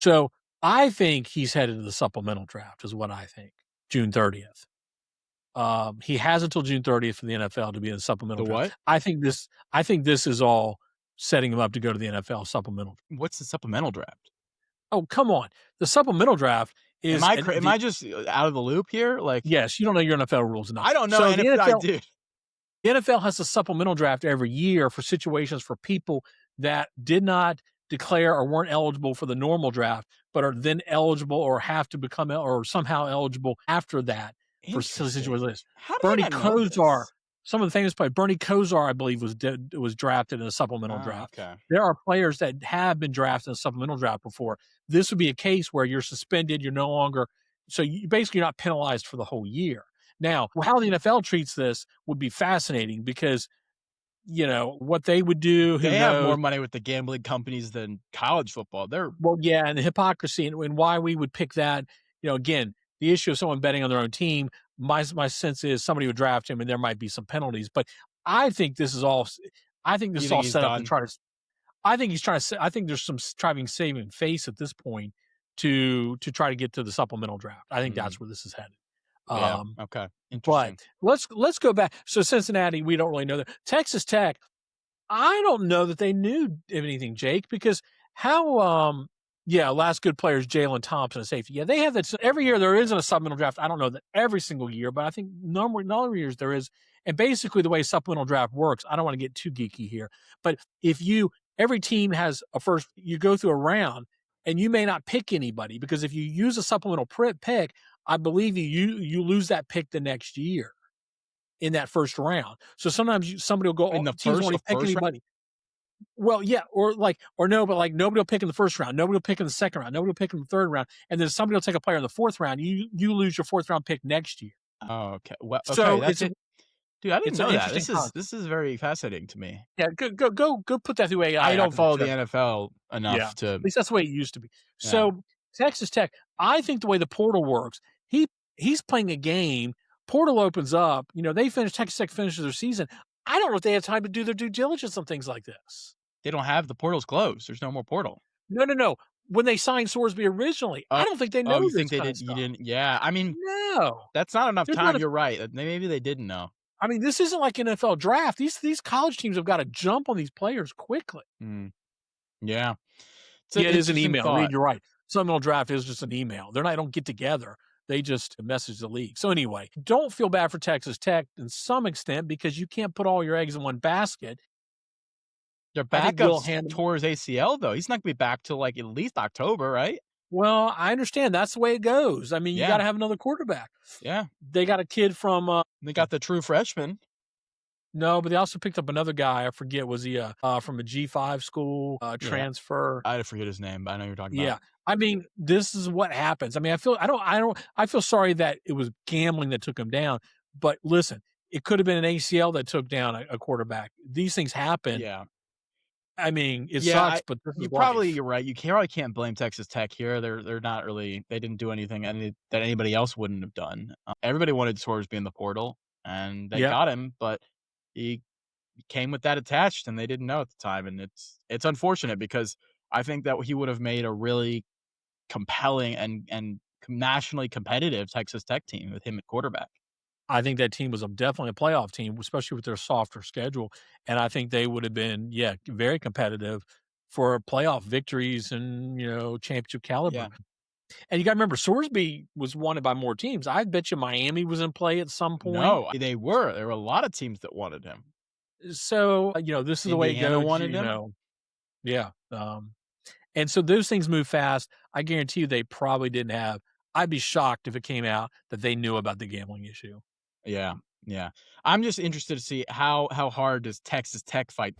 So I think he's headed to the supplemental draft is what I think, June 30th. He has until June 30th for the NFL to be in the supplemental The draft. what? I think this is all setting him up to go to the NFL supplemental. What's the supplemental draft? Oh, come on. The supplemental draft is Am I just out of the loop here? Like, yes, you don't know your NFL rules enough. I don't know So the NFL. I NFL do. the NFL has a supplemental draft every year for situations for people that did not declare or weren't eligible for the normal draft, but are then eligible or have to become or somehow eligible after that for situations Interesting. like this. How did Bernie I not know Kosar, this? some of the famous players, Bernie Kosar, I believe, was drafted in a supplemental Oh, draft. okay. There are players that have been drafted in a supplemental draft before. This would be a case where you're suspended, you're no longer, so you basically you're not penalized for the whole year. Now, how the NFL treats this would be fascinating because, what they would do, who They have knows? more money with the gambling companies than college football. They're Well, yeah, and the hypocrisy and why we would pick that, again, the issue of someone betting on their own team, my sense is somebody would draft him and there might be some penalties. But I think this is all you think he's set up to done? try to I think he's trying to I think there's some trying saving face at this point to try to get to the supplemental draft. I think that's where this is headed. Yeah. Um, Okay. But Interesting. let's go back. So Cincinnati, we don't really know that. Texas Tech, I don't know that they knew anything, Jake, because last good player is Jalen Thompson, a safety. Yeah, they have that every year. There isn't a supplemental draft. I don't know that every single year, but I think number of years there is. And basically, the way supplemental draft works, I don't want to get too geeky here, but every team has you go through a round, and you may not pick anybody because if you use a supplemental pick, I believe you lose that pick the next year in that first round. So sometimes somebody will go, In the teams first, won't even pick round? anybody. Well, yeah, or no, but like nobody will pick in the first round, nobody will pick in the second round, nobody will pick in the third round, and then somebody will take a player in the fourth round. You lose your fourth round pick next year. Oh, okay. Well, okay. So That's it. Dude, I didn't it's an know that. interesting concept. This is very fascinating to me. Yeah, go put that through AI I don't after the follow the show. NFL Yeah, enough to. at least that's the way it used to be. Yeah. So Texas Tech, I think the way the portal works, he's playing a game. Portal opens up. Texas Tech finishes their season. I don't know if they have time to do their due diligence on things like this. They don't have the portals closed. There's no more portal. No. When they signed Sorsby originally, I don't think they know you this think they kind did? of You stuff. didn't? Yeah. I mean, No. that's not enough There's time. not a You're right. Maybe they didn't know. I mean, this isn't like NFL draft. These college teams have got to jump on these players quickly. Yeah. It's an Yeah, it is an interesting email. thought. Reed, you're right. Supplemental draft is just an email. They don't get together. They just message the league. So anyway, don't feel bad for Texas Tech in some extent because you can't put all your eggs in one basket. Their I think Will backup tore his ACL, though. He's not going to be back till like at least October, right? Well, I understand. That's the way it goes. I mean, you got to have another quarterback. Yeah. They got a kid from They got the true freshman. No, but they also picked up another guy. I forget. Was he from a G5 school transfer? I forget his name, but I know you're talking about. Yeah. I mean, this is what happens. I mean, I feel sorry that it was gambling that took him down. But listen, it could have been an ACL that took down a quarterback. These things happen. Yeah. I mean, it sucks, but this is you're right. You probably can't blame Texas Tech here. They're not really. They didn't do anything that anybody else wouldn't have done. Everybody wanted Sorsby in the portal, and they got him, but he came with that attached, and they didn't know at the time. And it's unfortunate because I think that he would have made a really compelling and nationally competitive Texas Tech team with him at quarterback. I think that team was definitely a playoff team, especially with their softer schedule. And I think they would have been, very competitive for playoff victories and, championship caliber. Yeah. And you got to remember, Sorsby was wanted by more teams. I bet you Miami was in play at some point. No, they were. There were a lot of teams that wanted him. So, this is the way it goes. Wanted him? Yeah. And so those things move fast. I guarantee you they probably didn't have. I'd be shocked if it came out that they knew about the gambling issue. Yeah. I'm just interested to see how hard does Texas Tech fight